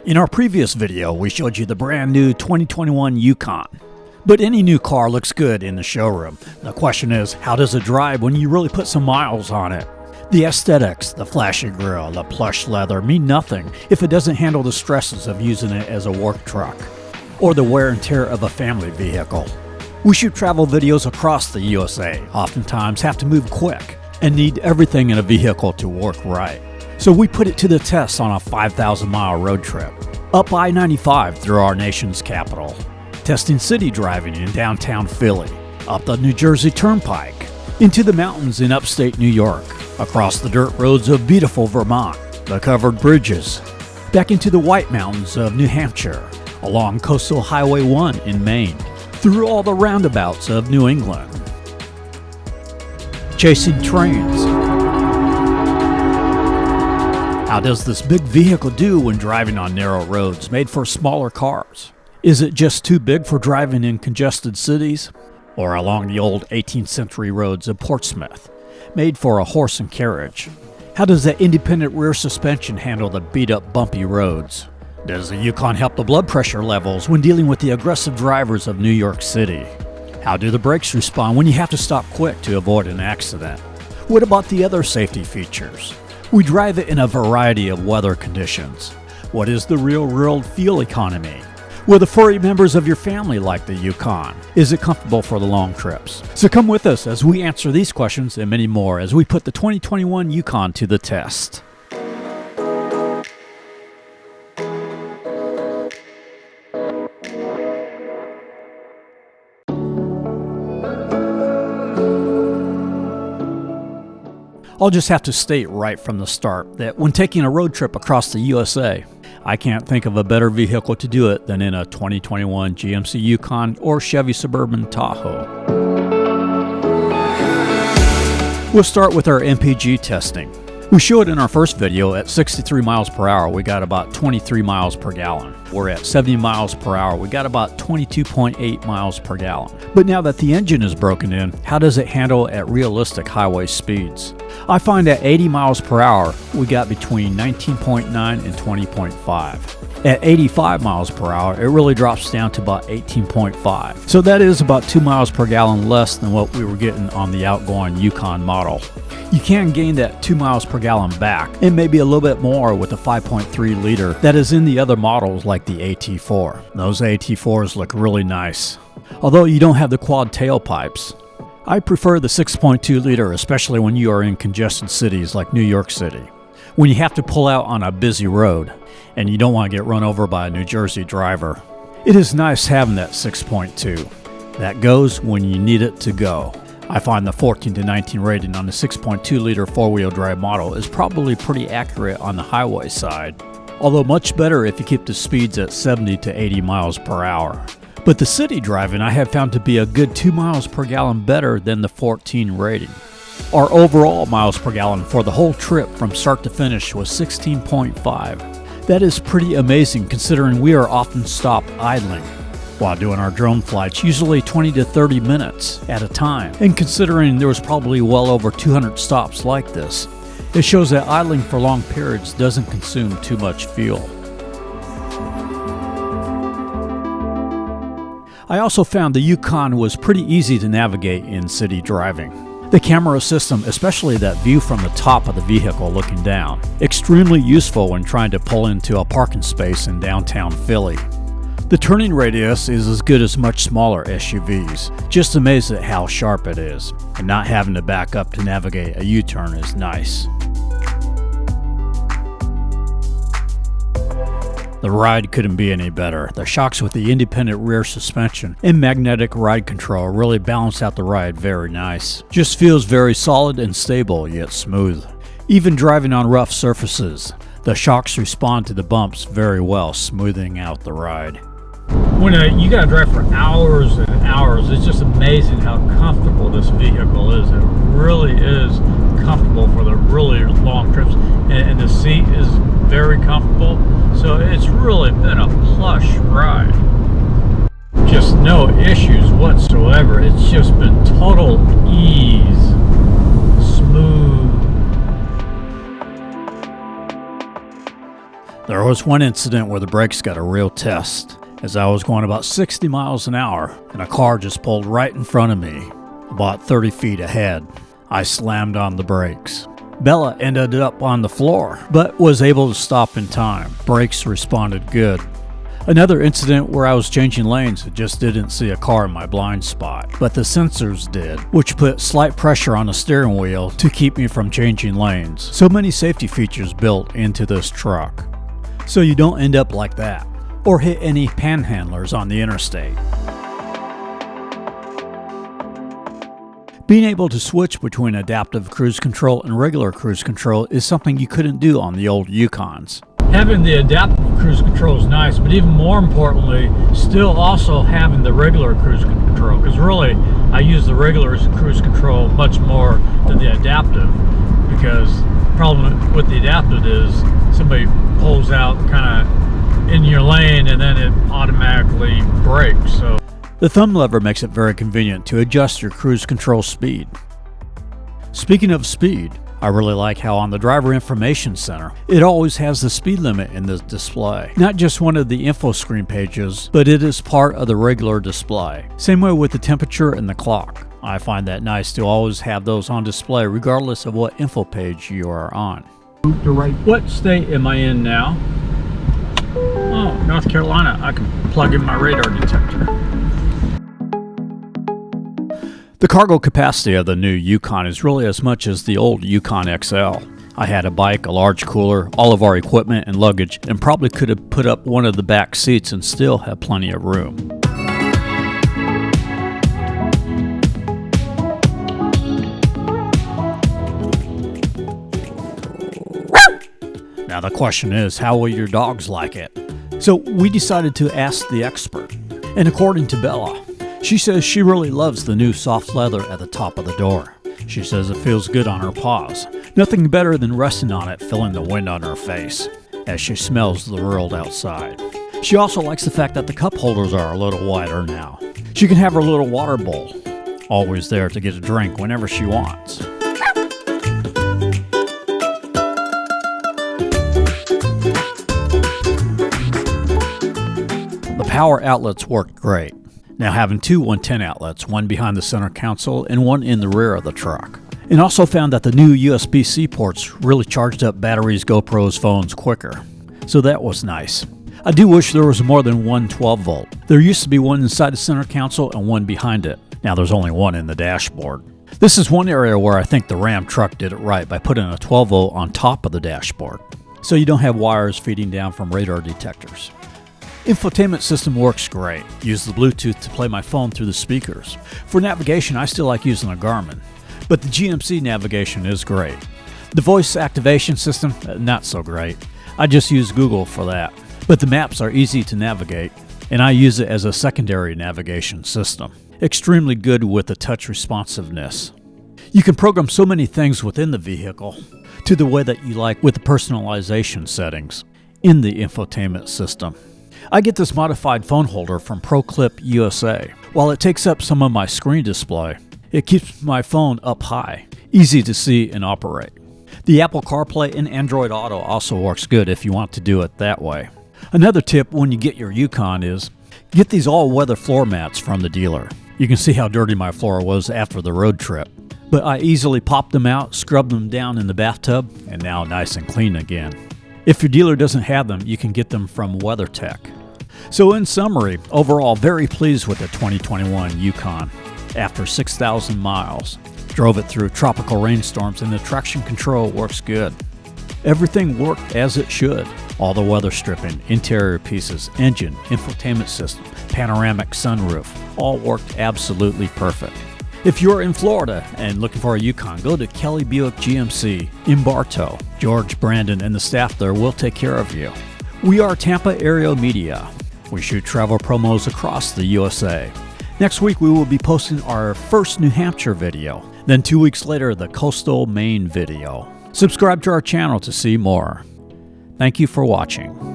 In our previous video, we showed you the brand new 2021 Yukon. But any new car looks good in the showroom. The question is, how does it drive when you really put some miles on it? The aesthetics, the flashy grille, the plush leather mean nothing if it doesn't handle the stresses of using it as a work truck or the wear and tear of a family vehicle. We shoot travel videos across the USA, oftentimes have to move quick, and need everything in a vehicle to work right. So we put it to the test on a 5,000-mile road trip, up I-95 through our nation's capital, testing city driving in downtown Philly, up the New Jersey Turnpike, into the mountains in upstate New York, across the dirt roads of beautiful Vermont, the covered bridges, back into the White Mountains of New Hampshire, along Coastal Highway 1 in Maine, through all the roundabouts of New England, chasing trains. How does this big vehicle do when driving on narrow roads made for smaller cars? Is it just too big for driving in congested cities? Or along the old 18th century roads of Portsmouth, made for a horse and carriage? How does that independent rear suspension handle the beat-up bumpy roads? Does the Yukon help the blood pressure levels when dealing with the aggressive drivers of New York City? How do the brakes respond when you have to stop quick to avoid an accident? What about the other safety features? We drive it in a variety of weather conditions. What is the real-world fuel economy? Will the furry members of your family like the Yukon? Is it comfortable for the long trips? So come with us as we answer these questions and many more as we put the 2021 Yukon to the test. I'll just have to state right from the start that when taking a road trip across the USA, I can't think of a better vehicle to do it than in a 2021 GMC Yukon or Chevy Suburban Tahoe. We'll start with our MPG testing. We showed in our first video at 63 miles per hour we got about 23 miles per gallon. We're at 70 miles per hour we got about 22.8 miles per gallon. But now that the engine is broken in, how does it handle at realistic highway speeds? I find at 80 miles per hour we got between 19.9 and 20.5. At 85 miles per hour it really drops down to about 18.5. So that is about 2 miles per gallon less than what we were getting on the outgoing Yukon model. You can gain that 2 miles per gallon back, and maybe a little bit more with the 5.3 liter that is in the other models like the AT4. Those AT4s look really nice, although you don't have the quad tailpipes. I prefer the 6.2 liter, especially when you are in congested cities like New York City, when you have to pull out on a busy road and you don't want to get run over by a New Jersey driver. It is nice having that 6.2. That goes when you need it to go. I find the 14 to 19 rating on the 6.2 liter four-wheel drive model is probably pretty accurate on the highway side, although much better if you keep the speeds at 70 to 80 miles per hour. But the city driving I have found to be a good 2 miles per gallon better than the 14 rating. Our overall miles per gallon for the whole trip from start to finish was 16.5. That is pretty amazing considering we are often stopped idling while doing our drone flights, usually 20 to 30 minutes at a time. And considering there was probably well over 200 stops like this, it shows that idling for long periods doesn't consume too much fuel. I also found the Yukon was pretty easy to navigate in city driving. The camera system, especially that view from the top of the vehicle looking down, extremely useful when trying to pull into a parking space in downtown Philly. The turning radius is as good as much smaller SUVs. Just amazed at how sharp it is, and not having to back up to navigate a U-turn is nice. The ride couldn't be any better. The shocks with the independent rear suspension and magnetic ride control really balance out the ride very nice. Just feels very solid and stable, yet smooth. Even driving on rough surfaces, the shocks respond to the bumps very well, smoothing out the ride. When you gotta drive for hours and hours, it's just amazing how comfortable this vehicle is. It really is comfortable for the really long trips, and the seat is very comfortable. So it's really been a plush ride. Just no issues whatsoever. It's just been total ease, smooth. There was one incident where the brakes got a real test, as I was going about 60 miles an hour and a car just pulled right in front of me, about 30 feet ahead. I slammed on the brakes. Bella ended up on the floor, but was able to stop in time. Brakes responded good. Another incident where I was changing lanes and just didn't see a car in my blind spot, but the sensors did, which put slight pressure on the steering wheel to keep me from changing lanes. So many safety features built into this truck, so you don't end up like that, or hit any panhandlers on the interstate. Being able to switch between adaptive cruise control and regular cruise control is something you couldn't do on the old Yukons. Having the adaptive cruise control is nice, but even more importantly, still also having the regular cruise control, because really I use the regular cruise control much more than the adaptive, because the problem with the adaptive is somebody pulls out kind of in your lane and then it automatically brakes. So the thumb lever makes it very convenient to adjust your cruise control speed. Speaking of speed, I really like how on the Driver Information Center, it always has the speed limit in the display. Not just one of the info screen pages, but it is part of the regular display. Same way with the temperature and the clock. I find that nice to always have those on display regardless of what info page you are on. What state am I in now? Oh, North Carolina. I can plug in my radar detector. The cargo capacity of the new Yukon is really as much as the old Yukon XL. I had a bike, a large cooler, all of our equipment and luggage, and probably could have put up one of the back seats and still have plenty of room. Now the question is, how will your dogs like it? So we decided to ask the expert, and according to Bella, she says she really loves the new soft leather at the top of the door. She says it feels good on her paws. Nothing better than resting on it, feeling the wind on her face, as she smells the world outside. She also likes the fact that the cup holders are a little wider now. She can have her little water bowl, always there to get a drink whenever she wants. The power outlets worked great. Now having two 110 outlets, one behind the center console and one in the rear of the truck. And also found that the new USB-C ports really charged up batteries, GoPros, phones quicker. So that was nice. I do wish there was more than one 12 volt. There used to be one inside the center console and one behind it. Now there's only one in the dashboard. This is one area where I think the Ram truck did it right by putting a 12 volt on top of the dashboard, so you don't have wires feeding down from radar detectors. Infotainment system works great. Use the Bluetooth to play my phone through the speakers. For navigation, I still like using a Garmin, but the GMC navigation is great. The voice activation system, not so great. I just use Google for that. But the maps are easy to navigate, and I use it as a secondary navigation system. Extremely good with the touch responsiveness. You can program so many things within the vehicle to the way that you like with the personalization settings in the infotainment system. I get this modified phone holder from ProClip USA. While it takes up some of my screen display, it keeps my phone up high, easy to see and operate. The Apple CarPlay and Android Auto also works good if you want to do it that way. Another tip when you get your Yukon is, get these all-weather floor mats from the dealer. You can see how dirty my floor was after the road trip. But I easily popped them out, scrubbed them down in the bathtub, and now nice and clean again. If your dealer doesn't have them, you can get them from WeatherTech. So in summary, overall very pleased with the 2021 Yukon. After 6,000 miles, drove it through tropical rainstorms and the traction control works good. Everything worked as it should. All the weather stripping, interior pieces, engine, infotainment system, panoramic sunroof, all worked absolutely perfect. If you're in Florida and looking for a Yukon, go to Kelly Buick GMC in Bartow. George, Brandon, and the staff there will take care of you. We are Tampa Aerial Media. We shoot travel promos across the USA. Next week we will be posting our first New Hampshire video. Then 2 weeks later, the coastal Maine video. Subscribe to our channel to see more. Thank you for watching.